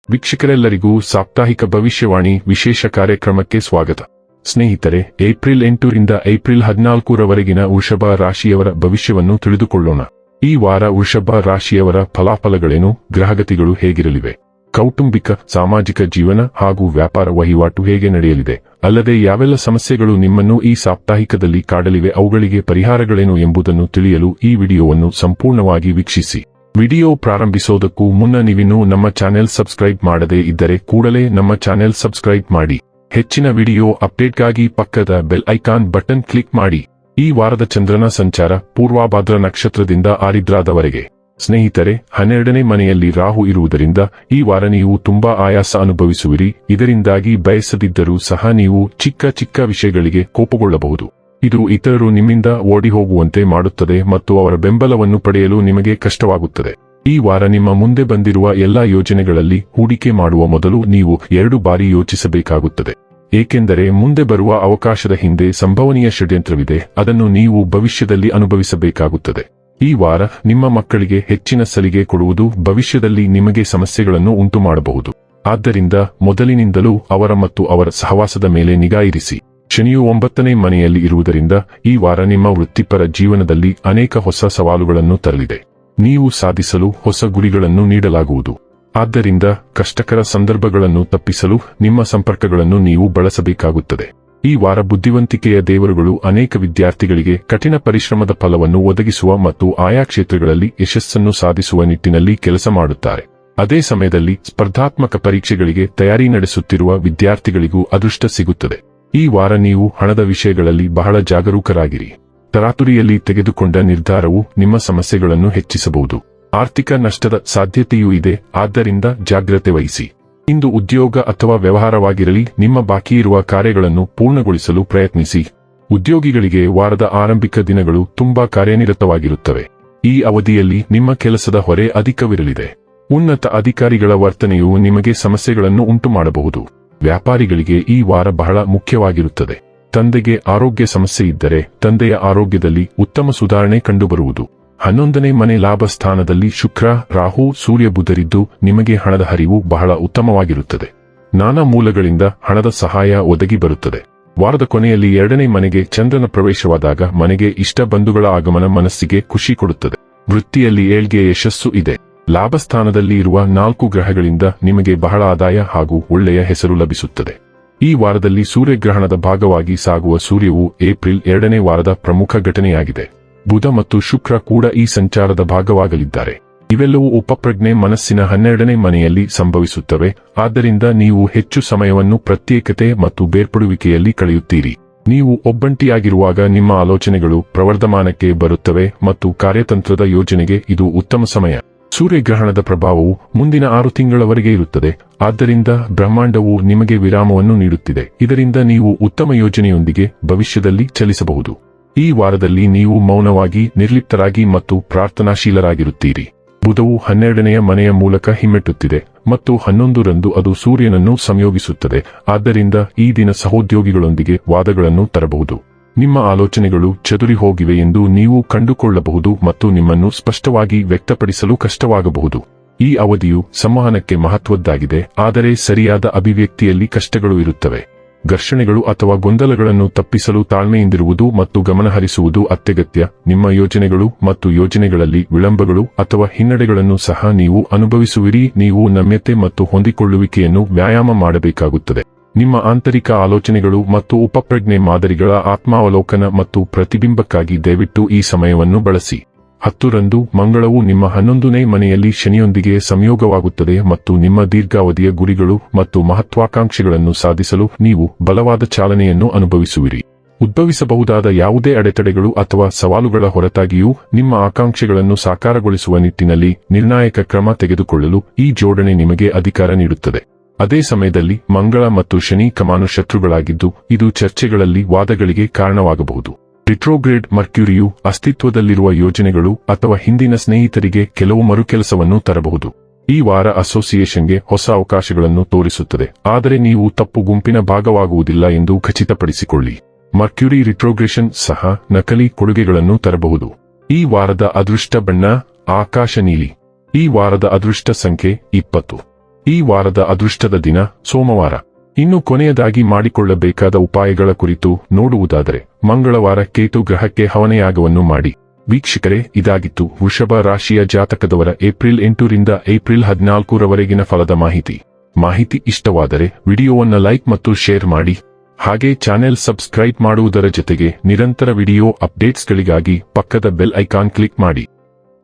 ವೀಕ್ಷಕರೆಲ್ಲರಿಗೂ ಸಾಪ್ತಾಹಿಕ ಭವಿಷ್ಯವಾಣಿ ವಿಶೇಷ ಕಾರ್ಯಕ್ರಮಕ್ಕೆ ಸ್ವಾಗತ. ಸ್ನೇಹಿತರೆ, ಏಪ್ರಿಲ್ 8 ರಿಂದ ಏಪ್ರಿಲ್ 14ರವರೆಗಿನ ವೃಷಭ ರಾಶಿಯವರ ಭವಿಷ್ಯವನ್ನು ತಿಳಿದುಕೊಳ್ಳೋಣ. ಈ ವಾರ ವೃಷಭ ರಾಶಿಯವರ ಫಲಾಫಲಗಳೇನು, ಗ್ರಹಗತಿಗಳು ಹೇಗಿರಲಿವೆ, ಕೌಟುಂಬಿಕ ಸಾಮಾಜಿಕ ಜೀವನ ಹಾಗೂ ವ್ಯಾಪಾರ ವಹಿವಾಟು ಹೇಗೆ ನಡೆಯಲಿದೆ, ಅಲ್ಲದೆ ಯಾವೆಲ್ಲ ಸಮಸ್ಯೆಗಳು ನಿಮ್ಮನ್ನು ಈ ಸಾಪ್ತಾಹಿಕದಲ್ಲಿ ಕಾಡಲಿವೆ, ಅವುಗಳಿಗೆ ಪರಿಹಾರಗಳೇನು ಎಂಬುದನ್ನು ತಿಳಿಯಲು ಈ ವಿಡಿಯೋವನ್ನು ಸಂಪೂರ್ಣವಾಗಿ ವೀಕ್ಷಿಸಿ. ವಿಡಿಯೋ ಪ್ರಾರಂಭಿಸೋದಕ್ಕೂ ಮುನ್ನ ನೀವಿನ್ನೂ ನಮ್ಮ ಚಾನೆಲ್ ಸಬ್ಸ್ಕ್ರೈಬ್ ಮಾಡದೇ ಇದ್ದರೆ ಕೂಡಲೇ ನಮ್ಮ ಚಾನೆಲ್ ಸಬ್ಸ್ಕ್ರೈಬ್ ಮಾಡಿ. ಹೆಚ್ಚಿನ ವಿಡಿಯೋ ಅಪ್ಡೇಟ್ಗಾಗಿ ಪಕ್ಕದ ಬೆಲ್ ಐಕಾನ್ ಬಟನ್ ಕ್ಲಿಕ್ ಮಾಡಿ. ಈ ವಾರದ ಚಂದ್ರನ ಸಂಚಾರ ಪೂರ್ವಭಾದ್ರ ನಕ್ಷತ್ರದಿಂದ ಆರಿದ್ರಾದವರೆಗೆ. ಸ್ನೇಹಿತರೆ, 12ನೇ ಮನೆಯಲ್ಲಿ ರಾಹು ಇರುವುದರಿಂದ ಈ ವಾರ ನೀವು ತುಂಬಾ ಆಯಾಸ ಅನುಭವಿಸುವಿರಿ. ಇದರಿಂದಾಗಿ ಬಯಸದಿದ್ದರೂ ಸಹ ನೀವು ಚಿಕ್ಕ ಚಿಕ್ಕ ವಿಷಯಗಳಿಗೆ ಕೋಪಗೊಳ್ಳಬಹುದು. ಇದು ಇತರರು ನಿಮ್ಮಿಂದ ಓಡಿ ಹೋಗುವಂತೆ ಮಾಡುತ್ತದೆ ಮತ್ತು ಅವರ ಬೆಂಬಲವನ್ನು ಪಡೆಯಲು ನಿಮಗೆ ಕಷ್ಟವಾಗುತ್ತದೆ. ಈ ವಾರ ನಿಮ್ಮ ಮುಂದೆ ಬಂದಿರುವ ಎಲ್ಲಾ ಯೋಜನೆಗಳಲ್ಲಿ ಹೂಡಿಕೆ ಮಾಡುವ ಮೊದಲು ನೀವು 2 ಬಾರಿ ಯೋಚಿಸಬೇಕಾಗುತ್ತದೆ. ಏಕೆಂದರೆ ಮುಂದೆ ಬರುವ ಅವಕಾಶದ ಹಿಂದೆ ಸಂಭವನೀಯ ಷಡ್ಯಂತ್ರವಿದೆ, ಅದನ್ನು ನೀವು ಭವಿಷ್ಯದಲ್ಲಿ ಅನುಭವಿಸಬೇಕಾಗುತ್ತದೆ. ಈ ವಾರ ನಿಮ್ಮ ಮಕ್ಕಳಿಗೆ ಹೆಚ್ಚಿನ ಸಲಿಗೆ ಕೊಡುವುದು ಭವಿಷ್ಯದಲ್ಲಿ ನಿಮಗೆ ಸಮಸ್ಯೆಗಳನ್ನು ಉಂಟುಮಾಡಬಹುದು. ಆದ್ದರಿಂದ ಮೊದಲಿನಿಂದಲೂ ಅವರ ಮತ್ತು ಅವರ ಸಹವಾಸದ ಮೇಲೆ ನಿಗಾ ಇರಿಸಿ. ಶನಿಯು 9ನೇ ಮನೆಯಲ್ಲಿ ಇರುವುದರಿಂದ ಈ ವಾರ ನಿಮ್ಮ ವೃತ್ತಿಪರ ಜೀವನದಲ್ಲಿ ಅನೇಕ ಹೊಸ ಸವಾಲುಗಳನ್ನು ತರಲಿದೆ. ನೀವು ಸಾಧಿಸಲು ಹೊಸ ಗುರಿಗಳನ್ನು ನೀಡಲಾಗುವುದು. ಆದ್ದರಿಂದ ಕಷ್ಟಕರ ಸಂದರ್ಭಗಳನ್ನು ತಪ್ಪಿಸಲು ನಿಮ್ಮ ಸಂಪರ್ಕಗಳನ್ನು ನೀವು ಬಳಸಬೇಕಾಗುತ್ತದೆ. ಈ ವಾರ ಬುದ್ಧಿವಂತಿಕೆಯ ದೇವರುಗಳು ಅನೇಕ ವಿದ್ಯಾರ್ಥಿಗಳಿಗೆ ಕಠಿಣ ಪರಿಶ್ರಮದ ಫಲವನ್ನು ಒದಗಿಸುವ ಮತ್ತು ಆಯಾ ಕ್ಷೇತ್ರಗಳಲ್ಲಿ ಯಶಸ್ಸನ್ನು ಸಾಧಿಸುವ ನಿಟ್ಟಿನಲ್ಲಿ ಕೆಲಸ ಮಾಡುತ್ತಾರೆ. ಅದೇ ಸಮಯದಲ್ಲಿ ಸ್ಪರ್ಧಾತ್ಮಕ ಪರೀಕ್ಷೆಗಳಿಗೆ ತಯಾರಿ ನಡೆಸುತ್ತಿರುವ ವಿದ್ಯಾರ್ಥಿಗಳಿಗೂ ಅದೃಷ್ಟ ಸಿಗುತ್ತದೆ. ಈ ವಾರ ನೀವು ಹಣದ ವಿಷಯಗಳಲ್ಲಿ ಬಹಳ ಜಾಗರೂಕರಾಗಿರಿ. ತರಾತುರಿಯಲ್ಲಿ ತೆಗೆದುಕೊಂಡ ನಿರ್ಧಾರವು ನಿಮ್ಮ ಸಮಸ್ಯೆಗಳನ್ನು ಹೆಚ್ಚಿಸಬಹುದು. ಆರ್ಥಿಕ ನಷ್ಟದ ಸಾಧ್ಯತೆಯೂ ಇದೆ, ಆದ್ದರಿಂದ ಜಾಗ್ರತೆ ವಹಿಸಿ. ಇಂದು ಉದ್ಯೋಗ ಅಥವಾ ವ್ಯವಹಾರವಾಗಿರಲಿ, ನಿಮ್ಮ ಬಾಕಿ ಇರುವ ಕಾರ್ಯಗಳನ್ನು ಪೂರ್ಣಗೊಳಿಸಲು ಪ್ರಯತ್ನಿಸಿ. ಉದ್ಯೋಗಿಗಳಿಗೆ ವಾರದ ಆರಂಭಿಕ ದಿನಗಳು ತುಂಬಾ ಕಾರ್ಯನಿರತವಾಗಿರುತ್ತವೆ. ಈ ಅವಧಿಯಲ್ಲಿ ನಿಮ್ಮ ಕೆಲಸದ ಹೊರೆ ಅಧಿಕವಿರಲಿದೆ. ಉನ್ನತ ಅಧಿಕಾರಿಗಳ ವರ್ತನೆಯು ನಿಮಗೆ ಸಮಸ್ಯೆಗಳನ್ನು ಉಂಟುಮಾಡಬಹುದು. ವ್ಯಾಪಾರಿಗಳಿಗೆ ಈ ವಾರ ಬಹಳ ಮುಖ್ಯವಾಗಿರುತ್ತದೆ. ತಂದೆಗೆ ಆರೋಗ್ಯ ಸಮಸ್ಯೆ ಇದ್ದರೆ ತಂದೆಯ ಆರೋಗ್ಯದಲ್ಲಿ ಉತ್ತಮ ಸುಧಾರಣೆ ಕಂಡುಬರುವುದು. 11ನೇ ಮನೆ ಲಾಭ ಸ್ಥಾನದಲ್ಲಿ ಶುಕ್ರ, ರಾಹು, ಸೂರ್ಯ, ಬುಧರಿದ್ದು ನಿಮಗೆ ಹಣದ ಹರಿವು ಬಹಳ ಉತ್ತಮವಾಗಿರುತ್ತದೆ. ನಾನಾ ಮೂಲಗಳಿಂದ ಹಣದ ಸಹಾಯ ಒದಗಿ ಬರುತ್ತದೆ. ವಾರದ ಕೊನೆಯಲ್ಲಿ 2ನೇ ಮನೆಗೆ ಚಂದ್ರನ ಪ್ರವೇಶವಾದಾಗ ಮನೆಗೆ ಇಷ್ಟ ಬಂಧುಗಳ ಆಗಮನ ಮನಸ್ಸಿಗೆ ಖುಷಿ ಕೊಡುತ್ತದೆ. ವೃತ್ತಿಯಲ್ಲಿ ಏಳ್ಗೆ ಯಶಸ್ಸು ಇದೆ. ಲಾಭಸ್ಥಾನದಲ್ಲಿ ಇರುವ 4 ಗ್ರಹಗಳಿಂದ ನಿಮಗೆ ಬಹಳ ಆದಾಯ ಹಾಗೂ ಒಳ್ಳೆಯ ಹೆಸರು ಲಭಿಸುತ್ತದೆ. ಈ ವಾರದಲ್ಲಿ ಸೂರ್ಯಗ್ರಹಣದ ಭಾಗವಾಗಿ ಸಾಗುವ ಸೂರ್ಯವು ಏಪ್ರಿಲ್ 2ನೇ ವಾರದ ಪ್ರಮುಖ ಘಟನೆಯಾಗಿದೆ. ಬುಧ ಮತ್ತು ಶುಕ್ರ ಕೂಡ ಈ ಸಂಚಾರದ ಭಾಗವಾಗಲಿದ್ದಾರೆ. ಇವೆಲ್ಲವೂ ಉಪಪ್ರಜ್ಞೆ ಮನಸ್ಸಿನ 12ನೇ ಮನೆಯಲ್ಲಿ ಸಂಭವಿಸುತ್ತವೆ. ಆದ್ದರಿಂದ ನೀವು ಹೆಚ್ಚು ಸಮಯವನ್ನು ಪ್ರತ್ಯೇಕತೆ ಮತ್ತು ಬೇರ್ಪಡುವಿಕೆಯಲ್ಲಿ ಕಳೆಯುತ್ತೀರಿ. ನೀವು ಒಬ್ಬಂಟಿಯಾಗಿರುವಾಗ ನಿಮ್ಮ ಆಲೋಚನೆಗಳು ಪ್ರವರ್ಧಮಾನಕ್ಕೆ ಬರುತ್ತವೆ ಮತ್ತು ಕಾರ್ಯತಂತ್ರದ ಯೋಜನೆಗೆ ಇದು ಉತ್ತಮ ಸಮಯ. ಸೂರ್ಯಗ್ರಹಣದ ಪ್ರಭಾವವು ಮುಂದಿನ 6 ತಿಂಗಳವರೆಗೆ ಇರುತ್ತದೆ. ಆದ್ದರಿಂದ ಬ್ರಹ್ಮಾಂಡವು ನಿಮಗೆ ವಿರಾಮವನ್ನು ನೀಡುತ್ತಿದೆ. ಇದರಿಂದ ನೀವು ಉತ್ತಮ ಯೋಜನೆಯೊಂದಿಗೆ ಭವಿಷ್ಯದಲ್ಲಿ ಚಲಿಸಬಹುದು. ಈ ವಾರದಲ್ಲಿ ನೀವು ಮೌನವಾಗಿ, ನಿರ್ಲಿಪ್ತರಾಗಿ ಮತ್ತು ಪ್ರಾರ್ಥನಾಶೀಲರಾಗಿರುತ್ತೀರಿ. ಬುಧವು 12ನೆಯ ಮನೆಯ ಮೂಲಕ ಹಿಮ್ಮೆಟ್ಟುತ್ತಿದೆ ಮತ್ತು 11ರಂದು ಅದು ಸೂರ್ಯನನ್ನು ಸಂಯೋಗಿಸುತ್ತದೆ. ಆದ್ದರಿಂದ ಈ ದಿನ ಸಹೋದ್ಯೋಗಿಗಳೊಂದಿಗೆ ವಾದಗಳನ್ನು ತರಬಹುದು. ನಿಮ್ಮ ಆಲೋಚನೆಗಳು ಚದುರಿ ಹೋಗಿವೆ ಎಂದು ನೀವು ಕಂಡುಕೊಳ್ಳಬಹುದು ಮತ್ತು ನಿಮ್ಮನ್ನು ಸ್ಪಷ್ಟವಾಗಿ ವ್ಯಕ್ತಪಡಿಸಲು ಕಷ್ಟವಾಗಬಹುದು. ಈ ಅವಧಿಯು ಸಂವಹನಕ್ಕೆ ಮಹತ್ವದ್ದಾಗಿದೆ, ಆದರೆ ಸರಿಯಾದ ಅಭಿವ್ಯಕ್ತಿಯಲ್ಲಿ ಕಷ್ಟಗಳು ಇರುತ್ತವೆ. ಘರ್ಷಣೆಗಳು ಅಥವಾ ಗೊಂದಲಗಳನ್ನು ತಪ್ಪಿಸಲು ತಾಳ್ಮೆಯಿಂದಿರುವುದು ಮತ್ತು ಗಮನಹರಿಸುವುದು ಅತ್ಯಗತ್ಯ. ನಿಮ್ಮ ಯೋಜನೆಗಳು ಮತ್ತು ಯೋಜನೆಗಳಲ್ಲಿ ವಿಳಂಬಗಳು ಅಥವಾ ಹಿನ್ನಡೆಗಳನ್ನು ಸಹ ನೀವು ಅನುಭವಿಸುವಿರಿ. ನೀವು ನಮ್ಯತೆ ಮತ್ತು ಹೊಂದಿಕೊಳ್ಳುವಿಕೆಯನ್ನು ವ್ಯಾಯಾಮ ಮಾಡಬೇಕಾಗುತ್ತದೆ. ನಿಮ್ಮ ಆಂತರಿಕ ಆಲೋಚನೆಗಳು ಮತ್ತು ಉಪಪ್ರಜ್ಞೆ ಮಾದರಿಗಳ ಆತ್ಮಾವಲೋಕನ ಮತ್ತು ಪ್ರತಿಬಿಂಬಕ್ಕಾಗಿ ದಯವಿಟ್ಟು ಈ ಸಮಯವನ್ನು ಬಳಸಿ. 10ರಂದು ಮಂಗಳವು ನಿಮ್ಮ 11ನೇ ಮನೆಯಲ್ಲಿ ಶನಿಯೊಂದಿಗೆ ಸಂಯೋಗವಾಗುತ್ತದೆ ಮತ್ತು ನಿಮ್ಮ ದೀರ್ಘಾವಧಿಯ ಗುರಿಗಳು ಮತ್ತು ಮಹತ್ವಾಕಾಂಕ್ಷೆಗಳನ್ನು ಸಾಧಿಸಲು ನೀವು ಬಲವಾದ ಚಾಲನೆಯನ್ನು ಅನುಭವಿಸುವಿರಿ. ಉದ್ಭವಿಸಬಹುದಾದ ಯಾವುದೇ ಅಡೆತಡೆಗಳು ಅಥವಾ ಸವಾಲುಗಳ ಹೊರತಾಗಿಯೂ ನಿಮ್ಮ ಆಕಾಂಕ್ಷೆಗಳನ್ನು ಸಾಕಾರಗೊಳಿಸುವ ನಿಟ್ಟಿನಲ್ಲಿ ನಿರ್ಣಾಯಕ ಕ್ರಮ ತೆಗೆದುಕೊಳ್ಳಲು ಈ ಜೋಡಣೆ ನಿಮಗೆ ಅಧಿಕಾರ ನೀಡುತ್ತದೆ. ಅದೇ ಸಮಯದಲ್ಲಿ ಮಂಗಳ ಮತ್ತು ಶನಿ ಕಮಾನು ಶತ್ರುಗಳಾಗಿದ್ದು ಇದು ಚರ್ಚೆಗಳಲ್ಲಿ ವಾದಗಳಿಗೆ ಕಾರಣವಾಗಬಹುದು. ರಿಟ್ರೋಗ್ರೇಡ್ ಮರ್ಕ್ಯುರಿಯು ಅಸ್ತಿತ್ವದಲ್ಲಿರುವ ಯೋಜನೆಗಳು ಅಥವಾ ಹಿಂದಿನ ಸ್ನೇಹಿತರಿಗೆ ಕೆಲವು ಮರುಕೆಲಸವನ್ನು ತರಬಹುದು. ಈ ವಾರ ಅಸೋಸಿಯೇಷನ್ಗೆ ಹೊಸ ಅವಕಾಶಗಳನ್ನು ತೋರಿಸುತ್ತದೆ, ಆದರೆ ನೀವು ತಪ್ಪು ಗುಂಪಿನ ಭಾಗವಾಗುವುದಿಲ್ಲ ಎಂದು ಖಚಿತಪಡಿಸಿಕೊಳ್ಳಿ. ಮರ್ಕ್ಯುರಿ ರಿಟ್ರೋಗ್ರೇಷನ್ ಸಹ ನಕಲಿ ಕೊಡುಗೆಗಳನ್ನು ತರಬಹುದು. ಈ ವಾರದ ಅದೃಷ್ಟ ಬಣ್ಣ ಆಕಾಶ ನೀಲಿ. ಈ ವಾರದ ಅದೃಷ್ಟ ಸಂಖ್ಯೆ 20. ಈ ವಾರದ ಅದೃಷ್ಟದ ದಿನ ಸೋಮವಾರ. ಇನ್ನು ಕೊನೆಯದಾಗಿ ಮಾಡಿಕೊಳ್ಳಬೇಕಾದ ಉಪಾಯಗಳ ಕುರಿತು ನೋಡುವುದಾದರೆ ಮಂಗಳವಾರ ಕೇತು ಗ್ರಹಕ್ಕೆ ಹವನಯಾಗವನ್ನು ಮಾಡಿ. ವೀಕ್ಷಕರೇ, ಇದಾಗಿತ್ತು ವೃಷಭ ರಾಶಿಯ ಜಾತಕದವರ ಏಪ್ರಿಲ್ 8 ರಿಂದ ಏಪ್ರಿಲ್ 14 ರವರೆಗಿನ ಫಲದ ಮಾಹಿತಿ ಇಷ್ಟವಾದರೆ ವಿಡಿಯೋವನ್ನು ಲೈಕ್ ಮತ್ತು ಶೇರ್ ಮಾಡಿ. ಹಾಗೆ ಚಾನೆಲ್ ಸಬ್ಸ್ಕ್ರೈಬ್ ಮಾಡುವುದರ ಜೊತೆಗೆ ನಿರಂತರ ವಿಡಿಯೋ ಅಪ್ಡೇಟ್ಸ್ಗಳಿಗಾಗಿ ಪಕ್ಕದ ಬೆಲ್ ಐಕಾನ್ ಕ್ಲಿಕ್ ಮಾಡಿ.